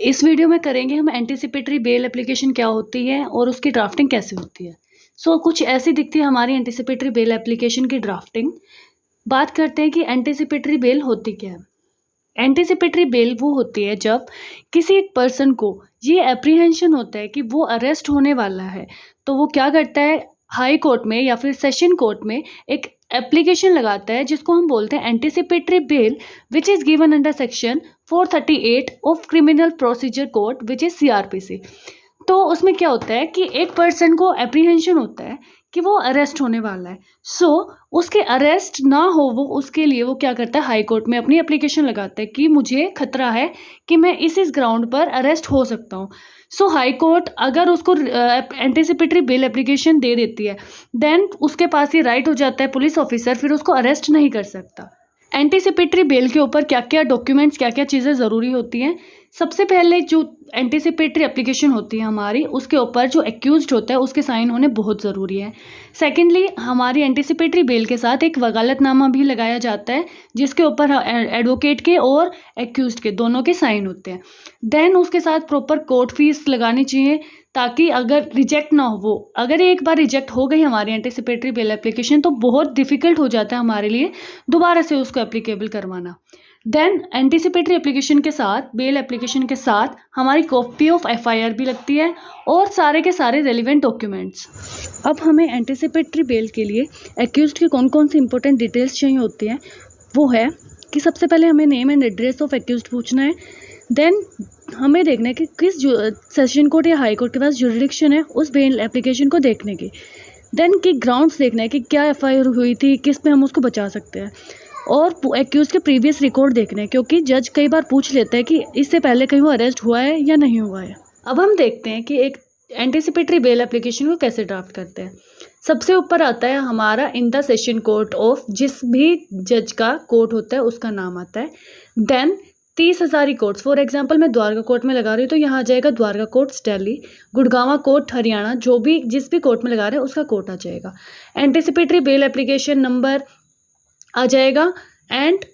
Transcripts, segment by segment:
इस वीडियो में करेंगे हम एंटीसिपेटरी बेल एप्लीकेशन क्या होती है और उसकी ड्राफ्टिंग कैसे होती है। कुछ ऐसी दिखती है हमारी एंटीसिपेटरी बेल एप्लीकेशन की ड्राफ्टिंग। बात करते हैं कि एंटीसिपेटरी बेल होती क्या है। एंटीसिपेटरी बेल वो होती है जब किसी एक पर्सन को ये एप्रीहेंशन होता है कि वो अरेस्ट होने वाला है, तो वो क्या करता है, हाई कोर्ट में या फिर सेशन कोर्ट में एक एप्लीकेशन लगाता है जिसको हम बोलते हैं anticipatory bail, which is given under section 438 of criminal procedure code which is CRPC। तो उसमें क्या होता है कि एक पर्सन को एप्रीहेंशन होता है कि वो अरेस्ट होने वाला है। उसके अरेस्ट ना हो वो उसके लिए वो क्या करता है, हाई कोर्ट में अपनी एप्लीकेशन लगाता है कि मुझे खतरा है कि मैं इस ग्राउंड पर अरेस्ट हो सकता हूँ। हाई कोर्ट अगर उसको एंटीसिपेटरी बेल एप्लीकेशन दे देती है, देन उसके पास ये राइट हो जाता है, पुलिस ऑफिसर फिर उसको अरेस्ट नहीं कर सकता। एंटीसिपेटरी बेल के ऊपर क्या क्या डॉक्यूमेंट्स, क्या क्या चीज़ें ज़रूरी होती हैं। सबसे पहले जो एंटीसिपेटरी एप्लीकेशन होती है हमारी, उसके ऊपर जो एक्यूज्ड होता है उसके साइन होने बहुत ज़रूरी है। सेकेंडली, हमारी एंटीसिपेटरी बेल के साथ एक वकालतनामा भी लगाया जाता है जिसके ऊपर एडवोकेट के और एक्यूज्ड के दोनों के साइन होते हैं। देन उसके साथ प्रॉपर कोर्ट फीस लगानी चाहिए ताकि अगर रिजेक्ट ना हो वो, अगर ये एक बार रिजेक्ट हो गई हमारी एंटीसिपेटरी बेल एप्लीकेशन तो बहुत डिफ़िकल्ट हो जाता है हमारे लिए दोबारा से उसको एप्लीकेबल करवाना। देन एंटीसिपेटरी एप्लीकेशन के साथ, बेल एप्लीकेशन के साथ हमारी कॉपी ऑफ FIR भी लगती है और सारे के सारे रेलिवेंट डॉक्यूमेंट्स। अब हमें एंटीसिपेटरी बेल के लिए एक्यूज्ड की कौन कौन सी इंपॉर्टेंट डिटेल्स चाहिए होती हैं, वो है कि सबसे पहले हमें name and address of accused पूछना है। देन हमें देखना है कि किस सेशन कोर्ट या हाई कोर्ट के पास जुरिडिक्शन है उस बेल एप्लीकेशन को देखने की। देन की ग्राउंड्स देखना है कि क्या FIR हुई थी, किस पे हम उसको बचा सकते हैं, और एक्यूज के प्रीवियस रिकॉर्ड देखने हैं क्योंकि जज कई बार पूछ लेता है कि इससे पहले कहीं वो अरेस्ट हुआ है या नहीं हुआ है। अब हम देखते हैं कि एक एंटीसिपेटरी बेल एप्लीकेशन को कैसे ड्राफ्ट करते हैं। सबसे ऊपर आता है हमारा in the session court of, जिस भी जज का कोर्ट होता है उसका नाम आता है। देन 30,000 कोर्ट्स, फॉर एग्जांपल मैं द्वारका कोर्ट में लगा रही हूँ तो यहाँ आ जाएगा द्वारका कोर्ट्स दिल्ली, गुड़गांव कोर्ट हरियाणा, जो भी जिस भी कोर्ट में लगा रहे हैं उसका कोर्ट आ जाएगा। एंटीसिपेटरी बेल एप्लीकेशन नंबर आ जाएगा एंड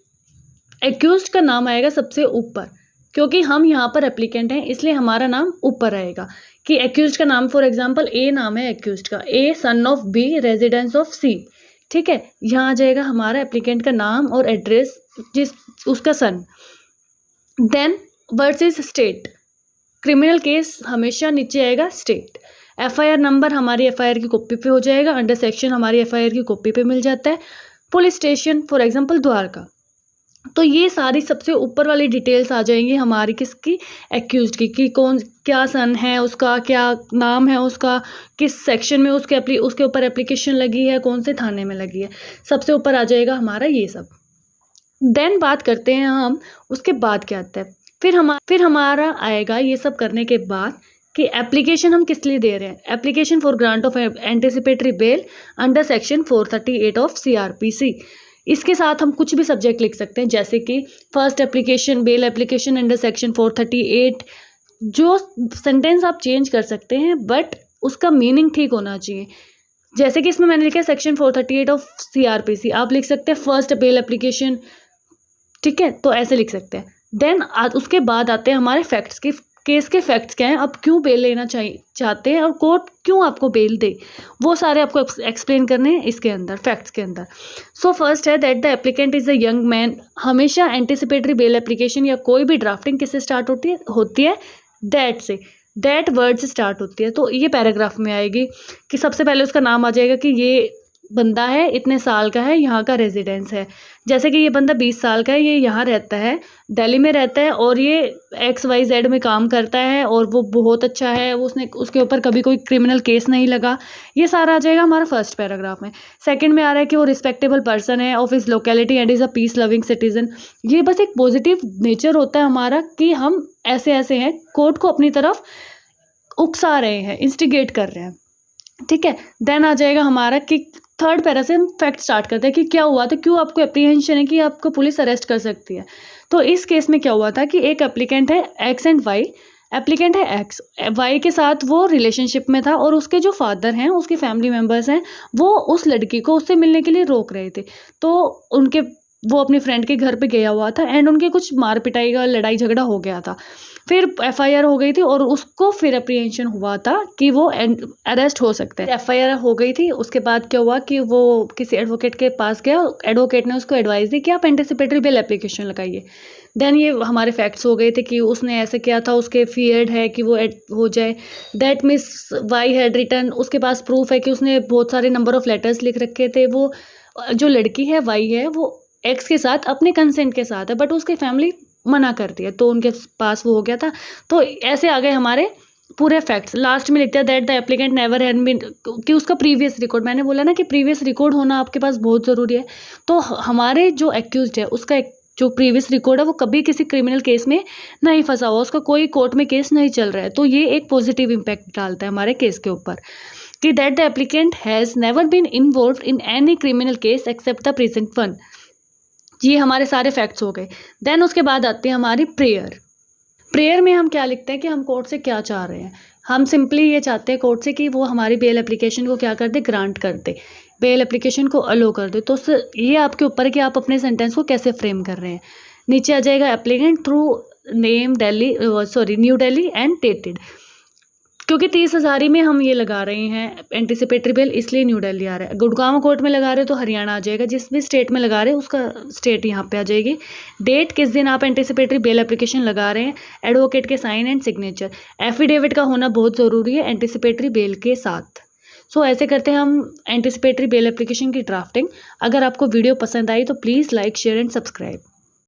एक्यूज्ड का नाम आएगा सबसे ऊपर, क्योंकि हम यहाँ पर एप्लीकेंट हैं इसलिए हमारा नाम ऊपर आएगा कि एक्यूज्ड का नाम, फॉर एग्जांपल A नाम है एक्यूज्ड का, A son of B residence of C। ठीक है, यहाँ आ जाएगा हमारा एप्लीकेंट का नाम और एड्रेस, जिस उसका son. Then versus state, criminal case हमेशा नीचे आएगा स्टेट। FIR नंबर हमारी FIR की कॉपी पे हो जाएगा, अंडर सेक्शन हमारी FIR की कॉपी पे मिल जाता है। Police station, for example Dwarka. तो ये सारी सबसे ऊपर वाली डिटेल्स आ जाएंगी हमारी किसकी, एक्यूज्ड की, कि कौन क्या सन है उसका, क्या नाम है उसका, किस सेक्शन में उसके ऊपर एप्लीकेशन लगी है, कौन से थाने में लगी है, सबसे ऊपर आ जाएगा हमारा ये सब। देन बात करते हैं हम उसके बाद क्या आता है। फिर हमारा आएगा ये सब करने के बाद कि एप्लीकेशन हम किस लिए दे रहे हैं। Application for grant of anticipatory bail under section 438 of CRPC। इसके साथ हम कुछ भी सब्जेक्ट लिख सकते हैं, जैसे कि first application, bail application under section 438। जो सेंटेंस आप चेंज कर सकते हैं बट उसका मीनिंग ठीक होना चाहिए। जैसे कि इसमें मैंने लिखा है सेक्शन 438 ऑफ CRPC, आप लिख सकते हैं फर्स्ट बेल एप्लीकेशन। ठीक है, तो ऐसे लिख सकते हैं। देन उसके बाद आते हैं हमारे फैक्ट्स के, केस के फैक्ट्स क्या हैं, आप क्यों बेल लेना चाहते हैं और कोर्ट क्यों आपको बेल दे, वो सारे आपको एक्सप्लेन करने हैं इसके अंदर, फैक्ट्स के अंदर। फर्स्ट है that the applicant is a young man. हमेशा एंटीसिपेटरी बेल एप्लीकेशन या कोई भी ड्राफ्टिंग किससे स्टार्ट होती है दैट से, दैट वर्ड से स्टार्ट होती है। तो ये पैराग्राफ में आएगी कि सबसे पहले उसका नाम आ जाएगा कि ये बंदा है, इतने साल का है, यहाँ का रेजिडेंस है। जैसे कि ये बंदा 20 साल का है, ये यहाँ रहता है, दिल्ली में रहता है और ये XYZ में काम करता है और वो बहुत अच्छा है, उसके ऊपर कभी कोई क्रिमिनल केस नहीं लगा। ये सारा आ जाएगा हमारा फर्स्ट पैराग्राफ में। सेकंड में आ रहा है कि वो रिस्पेक्टेबल पर्सन है of his locality and is a peace loving citizen. ये बस एक पॉजिटिव नेचर होता है हमारा कि हम ऐसे हैं, कोर्ट को अपनी तरफ उकसा रहे हैं, इंस्टिगेट कर रहे हैं। ठीक है, देन आ जाएगा हमारा कि थर्ड पैरा से हम फैक्ट स्टार्ट करते हैं कि क्या हुआ था, क्यों आपको एप्रीहेंशन है कि आपको पुलिस अरेस्ट कर सकती है। तो इस केस में क्या हुआ था कि एक एप्लीकेंट है X एंड Y, एप्लीकेंट है X, Y के साथ वो रिलेशनशिप में था और उसके जो फादर हैं, उसके फैमिली मेम्बर्स हैं, वो उस लड़की को उससे मिलने के लिए रोक रहे थे। तो उनके वो अपनी फ्रेंड के घर पे गया हुआ था एंड उनके कुछ मार पिटाई का लड़ाई झगड़ा हो गया था। फिर एफआईआर हो गई थी और उसको फिर अप्रीहेंशन हुआ था कि वो अरेस्ट हो सकते हैं। एफआईआर हो गई थी, उसके बाद क्या हुआ कि वो किसी एडवोकेट के पास गया, एडवोकेट ने उसको एडवाइस दी कि आप एंटिसिपेटरी बेल एप्लीकेशन लगाइए। देन ये हमारे फैक्ट्स हो गए थे कि उसने ऐसे किया था, उसके फियर्ड है कि वो हो जाए। That means Y had return, उसके पास प्रूफ है कि उसने बहुत सारे नंबर ऑफ लेटर्स लिख रखे थे। वो जो लड़की है वाई है, वो एक्स के साथ अपने कंसेंट के साथ है, बट उसकी फैमिली मना करती है, तो उनके पास वो हो गया था। तो ऐसे आ गए हमारे पूरे फैक्ट्स। लास्ट में लिखते हैं that the applicant never had been, कि उसका प्रीवियस रिकॉर्ड, मैंने बोला ना कि प्रीवियस रिकॉर्ड होना आपके पास बहुत ज़रूरी है। तो हमारे जो एक्यूज्ड है उसका जो प्रीवियस रिकॉर्ड है वो कभी किसी क्रिमिनल केस में नहीं फंसा हुआ, उसका कोई कोर्ट में केस नहीं चल रहा है। तो ये एक पॉजिटिव इम्पैक्ट डालता है हमारे केस के ऊपर कि that the applicant has never been involved in any criminal case except the present one. ये हमारे सारे फैक्ट्स हो गए। देन उसके बाद आती है हमारी प्रेयर। प्रेयर में हम क्या लिखते हैं कि हम कोर्ट से क्या चाह रहे हैं। हम सिंपली ये चाहते हैं कोर्ट से कि वो हमारी बेल एप्लीकेशन को क्या कर दे, ग्रांट कर दे, बेल एप्लीकेशन को अलो कर दे। तो ये आपके ऊपर है कि आप अपने सेंटेंस को कैसे फ्रेम कर रहे हैं। नीचे आ जाएगा applicant through name new Delhi and dated, क्योंकि 30,000 में हम ये लगा रहे हैं एंटिसिपेटरी बेल, इसलिए न्यू दिल्ली आ रहा है। गुड़गांव कोर्ट में लगा रहे हो तो हरियाणा आ जाएगा, जिस भी स्टेट में लगा रहे हैं उसका स्टेट यहाँ पे आ जाएगी। डेट किस दिन आप एंटिसिपेटरी बेल एप्लीकेशन लगा रहे हैं, एडवोकेट के साइन एंड सिग्नेचर, एफिडेविट का होना बहुत ज़रूरी है एंटिसिपेटरी बेल के साथ। सो ऐसे करते हैं हम एंटिसिपेटरी बेल एप्लीकेशन की ड्राफ्टिंग। अगर आपको वीडियो पसंद आई तो please like, share and subscribe.